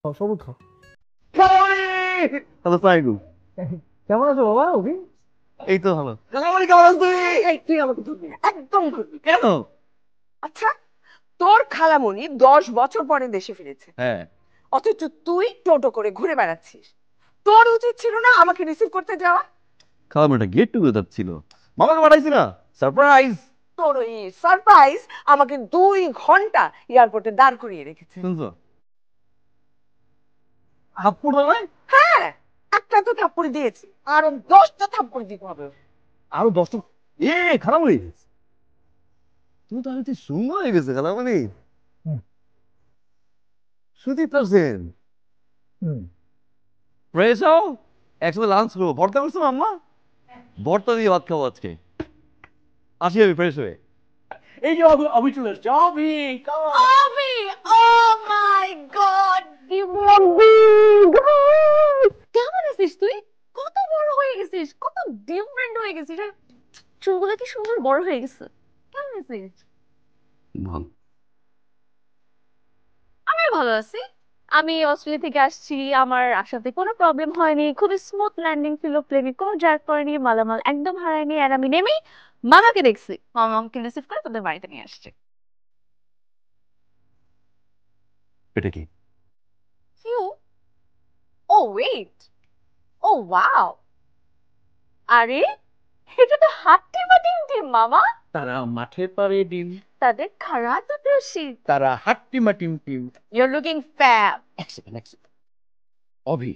সবুজ খাও। হ্যালো সাইগু। কেমন আছো বাবা অভি? এই তো ভালো। রাঙামাটি কেমন আছিস তুই? এই তুই আমাকে ধরবি না, একদম ধরবি না। কেন? আচ্ছা, তোর খালামণি 10 বছর পরে দেশে ফিরেছে, হ্যাঁ, অথচ তুই টোটো করে ঘুরে বেড়াচ্ছিস। তোর উচিত ছিল না আমাকে রিসিভ করতে যাওয়া? খালাম একটা গেট টুগেদার ছিল, মামাকে পাঠাইছি না, সারপ্রাইজ। তোর ওই সারপ্রাইজ আমাকে 2 ঘন্টা এয়ারপোর্টে দাঁড় করিয়ে রেখেছে। শুনছো? হাপ্পুর নয়? হ্যাঁ, একটা তো থাপ্পড় দিয়েছি, আরো 10টা থাপ্পড় দিতে হবে। আরো 10টা। এ খালামণি, তুমি তো আমি শূন্য হয়ে গেছে খালামণি। হুম। সুদীপ পারছেন হুম। ফ্রেশ হও, একসাথে লাঞ্চ করবো। ভর্তা করছো আম্মা? ভর্তা দিয়ে ভাত খাবো আজকে। আসি আমি ফ্রেশ হয়ে। এই যে অভি চলে এসছে। অভি come on. Avi! Oh my God! Dimundi! কেমন আছিস তুই? কত বড় হয়ে গেছিস, কত ডিফারেন্ট হয়ে গেছিস আর চুলগুলো কি সুন্দর বড় হয়ে গেছে। কেমন আছিস? ভালো। আমি ভালো আছি। আমি অস্ট্রেলিয়া থেকে আসছি, আমার আসাতে কোনো প্রবলেম হয়নি, খুবই স্মুথ ল্যান্ডিং ছিল, প্লেনে কোনো জার্ক করেনি, মালামাল একদম হারায়নি। আর আমি নেমেই মামাকে দেখছি, মামা আমাকে রিসিভ করে তোদের বাড়িতে নিয়ে আসছে। এটা কি? Ew, oh wait, oh wow, আরে এটা তো হাট্টি বাটিং টিম মামা। তারা মাঠের পাড়ে ডিম, তাদের খাড়া দুটো শীত। তারা হাট্টি মাটিম টিম। You're looking fab. এক সেকেন্ড এক সেকেন্ড। অভি,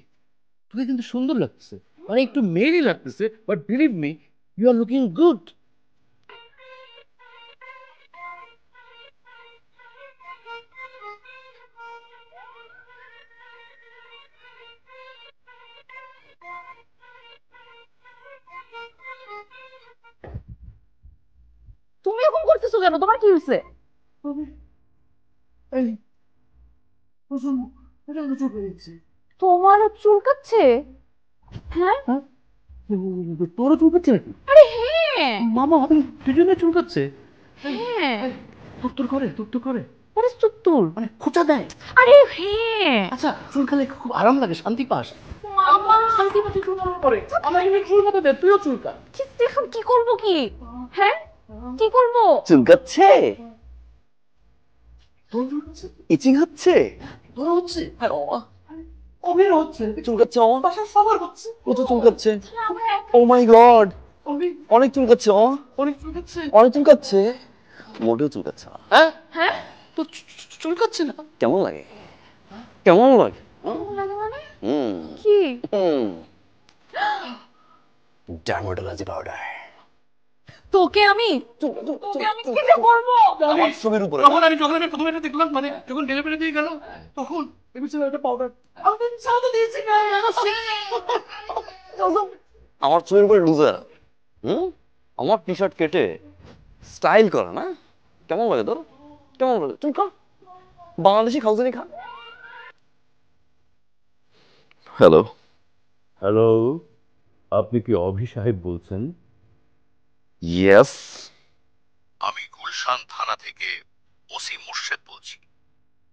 তোকে কিন্তু সুন্দর লাগতেছে, মানে একটু মেয়েরই লাগতেছে, but believe me you are looking good. তুমি এখন করতেছো কেন, তোমার কি হয়েছে? এই প্রচন্ড, এটা আমি চোখে দেখছি। তোমারও চুলকাচ্ছে? হ্যাঁ, তোরও চুলকাচ্ছে নাকি? আরে হ্যাঁ। মামা আমি দুজনে চুলকাচ্ছে। হ্যাঁ, তুত্তুর করে তুত্তুর করে, what is তুত্তুর? মানে খোঁচা দেয়। আরে হ্যাঁ। আচ্ছা চুলকালে খুব আরাম লাগে, শান্তি পাস। মামা, শান্তি পাতি চুলকানোর পরে আমার এমনি চুলকাতে দে, তুইও চুলকা। এখন কি করবো কি? হ্যাঁ, কি করবো? চুলকাচ্ছে? তোর চুলকাচ্ছে? ইচিং হচ্ছে? তোর হচ্ছে? হ্যাঁ মামা। অভির হচ্ছে, চুলকাচ্ছে মামা? বাসার সবার হচ্ছে। কত চুলকাচ্ছে? ও মাই গড, অভি অনেক চুলকাচ্ছে মামা। অনেক চুলকাচ্ছে। অনেক চুলকাচ্ছে? মোটেও চুলকাচ্ছে না। হ্যাঁ, হ্যাঁ, তো চুলকাচ্ছে না? কেমন লাগে? কেমন লাগে? কেমন লাগে মানে? হুম কি? হুম, ডার্মাটোলজি পাউডার। তোকে আমি, তোকে আমি কি যে করবো? আমার ছবির উপরে। যখন আমি প্রথমে এটা দেখলাম, মানে যখন ডেলিভারি দিয়ে গেল, তখন ভেবেছিলাম এটা পাউডার। আমি সাথে দিয়েছি না। আমার ছবির উপরে লুজার। হুম, আমার টি শার্ট কেটে স্টাইল করে না? কেমন লাগে তোর? কেমন লাগে? তুমি খা, বাংলাদেশি খাউজানি খা। হ্যালো। হ্যালো, আপনি কি অভি সাহেব বলছেন? ইয়েস। আমি গুলশান থানা থেকে ওসি মোর্শেদ বলছি।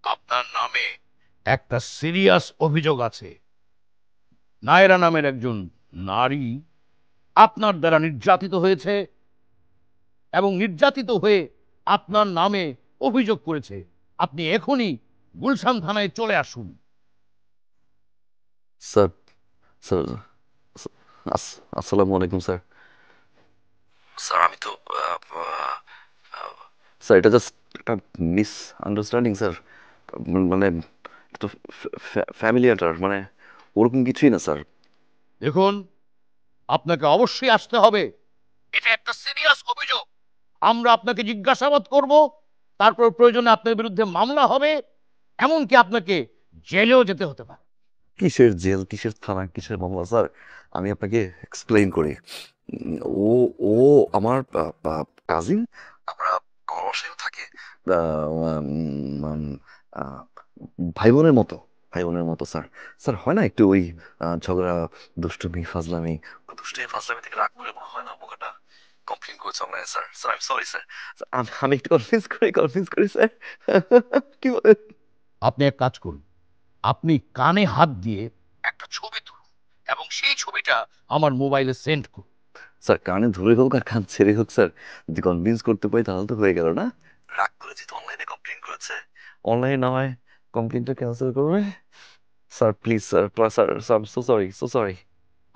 আপনার নামে একটা সিরিয়াস অভিযোগ আছে। নায়রা নামের একজন নারী আপনার দ্বারা নির্যাতিত হয়েছে এবং নির্যাতিত হয়ে আপনার নামে অভিযোগ করেছে। আপনি এখনই গুলশান থানায় চলে আসুন। স্যার, স্যার, আসসালামু আলাইকুম স্যার। স্যার আমি তো স্যার এটা জাস্ট একটা মিস আন্ডারস্ট্যান্ডিং স্যার। মানে এটা তো ফ্যামিলি ম্যাটার, মানে ওরকম কিছুই না স্যার। দেখুন, আপনাকে অবশ্যই আসতে হবে। এটা একটা সিরিয়াস অভিযোগ। আমরা আপনাকে জিজ্ঞাসাবাদ করব, তারপর প্রয়োজনে আপনার বিরুদ্ধে মামলা হবে, এমনকি আপনাকে জেলেও যেতে হতে পারে। কিসের জেল, কিসের থানা, কিসের মামলা স্যার? আমি আপনাকে এক্সপ্লেইন করি। ও ও আমার কাজিন। আমরা আমার বাসায়ও থাকে। আহ, ভাই বোনের মতো, ভাই বোনের মতো স্যার। স্যার হয় না একটু ওই ঝগড়া, দুষ্টুমি ফাজলামি, দুষ্টুমি ফাজলামি থেকে রাগ করে হয় না বোকাটা কমপ্লেন করেছে অনলাইনে স্যার। স্যার আমি সরি স্যার। আমি একটু কনফিউজ করি স্যার। কি বলেন? আপনি এক কাজ করুন, আপনি কানে হাত দিয়ে একটা ছবি তুলুন এবং সেই ছবিটা আমার মোবাইলে সেন্ড করুন। স্যার কানে ধরে হোক আর কান ছেড়ে হোক স্যার, যদি কনভিন্স করতে পারি তাহলে তো হয়ে গেল না? রাগ করে যেহেতু অনলাইনে কমপ্লেন করেছে, অনলাইনে না হয় কমপ্লেনটা ক্যান্সেল করবে। Sir please sir, sir sir so sorry, so sorry.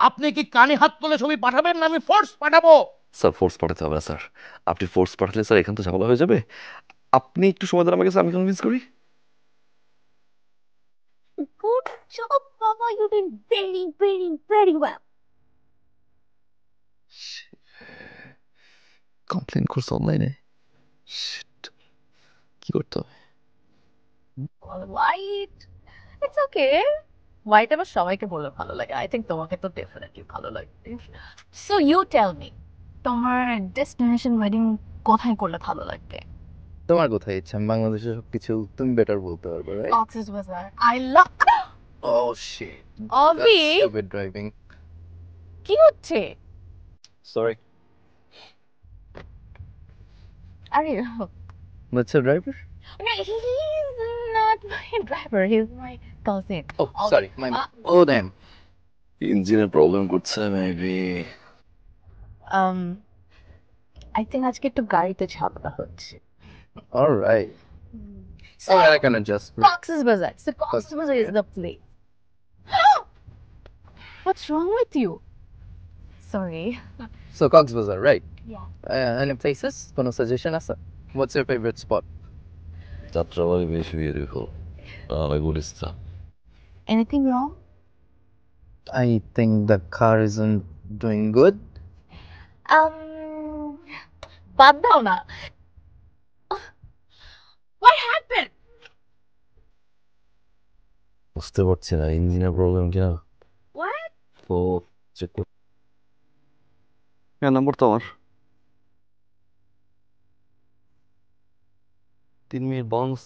আপনি কি কানে হাত তুলে ছবি পাঠাবেন না আমি ফোর্স পাঠাবো? স্যার ফোর্স পাঠাতে হবে না স্যার, আপনি ফোর্স পাঠালে স্যার এখান তো ঝামেলা হয়ে যাবে। আপনি একটু সময় দেন আমাকে স্যার, আমি কনভিন্স করি। Good job, Mama. You did very, very, very well. Complain করছে অনলাইনে, কি করতে হবে? All right. It's okay. White আমার সবাইকে বলে ভালো লাগে। I think তোমাকে তো definitely ভালো লাগবে। So you tell me, তোমার destination wedding কোথায় করলে ভালো লাগবে? তোমার কোথায় ইচ্ছা? আমি বাংলাদেশের সবকিছু তুমি বেটার বলতে পারবে, right? Cox's Bazar. I love. Oh shit. Ovi, That's stupid driving. কি হচ্ছে? Sorry. আরে, What's your driver? no, he's not my driver. He's my cousin. Oh, sorry. My oh damn. ইঞ্জিনের প্রবলেম করছে মেবি। Um, I think আজকে একটু গাড়িতে ঝামেলা হচ্ছে। All right. So, All right, I can adjust. Cox's Bazar. So Cox's Bazar is the place. What's wrong with you? Sorry. So Cox's Bazar, right? Yeah. Any places? কোনো suggestion আছে? What's your favorite spot? Jatrabari বেশি beautiful, Gulistan. Anything wrong? I think the car isn't doing good. বাদ দাও না। What happened? বুঝতে পারছি না ইঞ্জিনের প্রবলেম কিনা। What? তো চেক কর। হ্যাঁ নাম্বার তো আমার 3 মিনিট বাউন্স।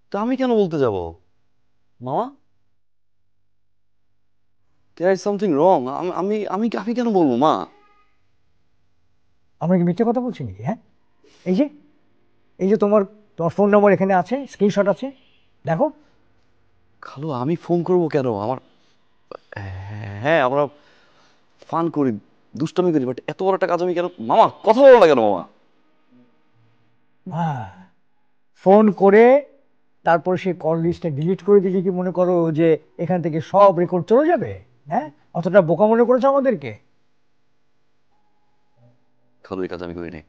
তা আমি কেন বলতে যাব মামা? There is something wrong. আমি কেন বলবো মা? আমরা কি মিথ্যে কথা বলছি নাকি? হ্যাঁ, এই যে তোমার ফোন নম্বর এখানে আছে, স্ক্রিনশট আছে, দেখো। খালু আমি ফোন করব কেন? হ্যাঁ আমরা ফান করি, দুষ্টামি করি, বাট এত বড় একটা কাজ আমি কেন? মামা কথা বলো না কেন মামা? হ্যাঁ, ফোন করে তারপর সেই কল লিস্টটা ডিলিট করে দিলে কি মনে করো যে এখান থেকে সব রেকর্ড চলে যাবে? হ্যাঁ, অতটা বোকা মনে করেছো আমাদেরকে? খালু এই কাজ আমি করিনি।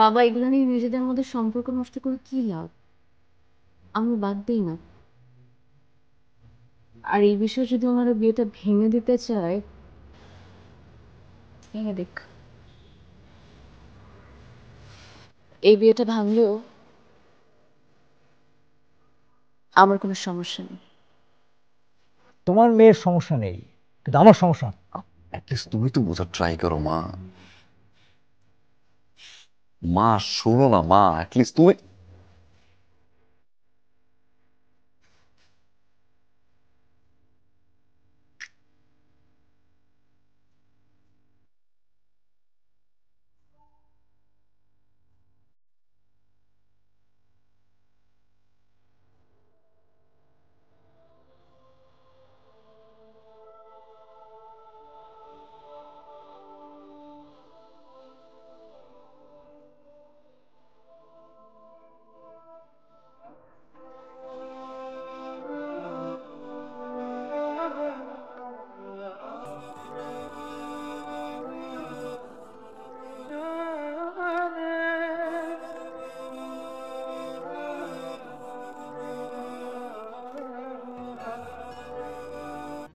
বাবা, এগুলো নিয়ে নিজেদের মধ্যে সম্পর্ক নষ্ট করে কি লাভ? আমি বাদ দিই না। আর এই বিষয়ে যদি ওনারা বিয়েটা ভেঙে দিতে চায়, ভেঙে দিক। এই বিয়েটা ভাঙলেও আমার কোনো সমস্যা নেই। তোমার মেয়ের সমস্যা নেই, কিন্তু আমার সমস্যা। অ্যাটলিস্ট তুমি তো বোঝার ট্রাই করো মা। মা শোনো না মা, অ্যাটলিস্ট তুমি